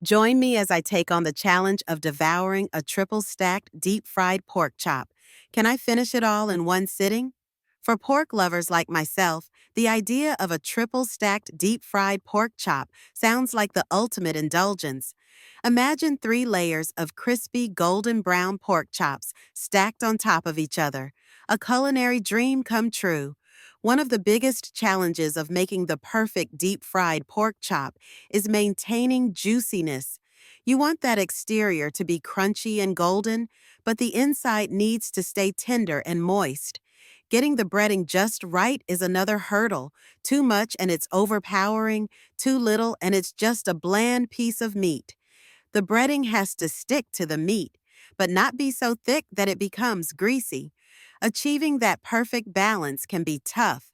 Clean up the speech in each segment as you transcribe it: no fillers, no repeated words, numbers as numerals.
Join me as I take on the challenge of devouring a triple-stacked deep-fried pork chop. Can I finish it all in one sitting? For pork lovers like myself, the idea of a triple-stacked deep-fried pork chop sounds like the ultimate indulgence. Imagine 3 layers of crispy golden brown pork chops stacked on top of each other. A culinary dream come true. One of the biggest challenges of making the perfect deep-fried pork chop is maintaining juiciness. You want that exterior to be crunchy and golden, but the inside needs to stay tender and moist. Getting the breading just right is another hurdle. Too much and it's overpowering, too little and it's just a bland piece of meat. The breading has to stick to the meat, but not be so thick that it becomes greasy. Achieving that perfect balance can be tough.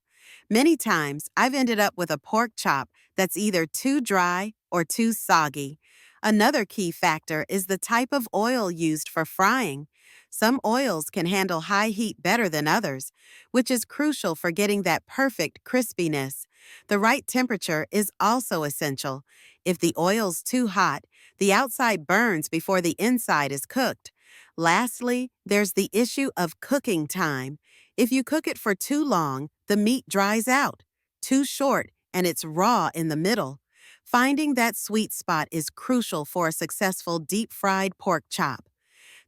Many times, I've ended up with a pork chop that's either too dry or too soggy. Another key factor is the type of oil used for frying. Some oils can handle high heat better than others, which is crucial for getting that perfect crispiness. The right temperature is also essential. If the oil's too hot, the outside burns before the inside is cooked. Lastly, there's the issue of cooking time. If you cook it for too long, the meat dries out. Too short, and it's raw in the middle. Finding that sweet spot is crucial for a successful deep-fried pork chop.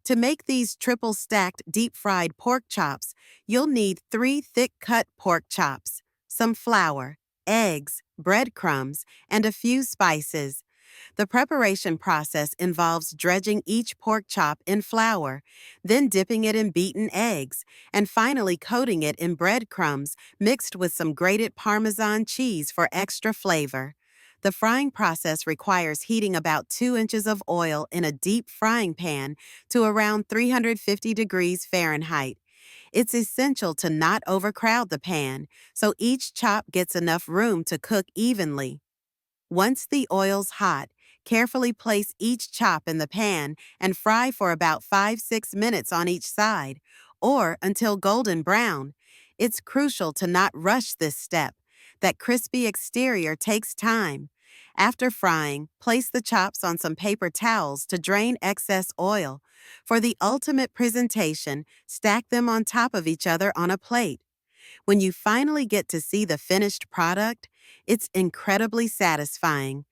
To make these triple-stacked deep-fried pork chops, you'll need 3 thick-cut pork chops, some flour, eggs, breadcrumbs, and a few spices. The preparation process involves dredging each pork chop in flour, then dipping it in beaten eggs, and finally coating it in breadcrumbs mixed with some grated Parmesan cheese for extra flavor. The frying process requires heating about 2 inches of oil in a deep frying pan to around 350 degrees Fahrenheit. It's essential to not overcrowd the pan, so each chop gets enough room to cook evenly. Once the oil's hot, carefully place each chop in the pan and fry for about 5–6 minutes on each side, or until golden brown. It's crucial to not rush this step. That crispy exterior takes time. After frying, place the chops on some paper towels to drain excess oil. For the ultimate presentation, stack them on top of each other on a plate. When you finally get to see the finished product, it's incredibly satisfying.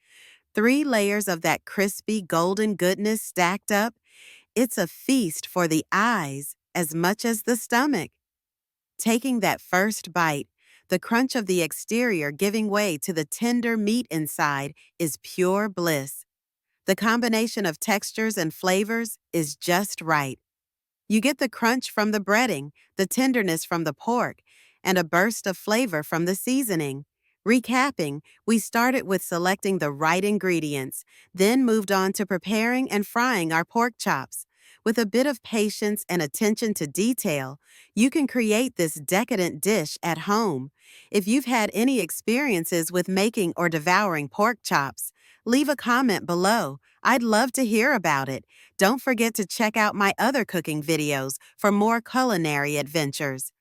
3 layers of that crispy golden goodness stacked up, it's a feast for the eyes as much as the stomach. Taking that first bite, the crunch of the exterior giving way to the tender meat inside is pure bliss. The combination of textures and flavors is just right. You get the crunch from the breading, the tenderness from the pork, and a burst of flavor from the seasoning. Recapping, we started with selecting the right ingredients, then moved on to preparing and frying our pork chops. With a bit of patience and attention to detail, you can create this decadent dish at home. If you've had any experiences with making or devouring pork chops, leave a comment below. I'd love to hear about it. Don't forget to check out my other cooking videos for more culinary adventures.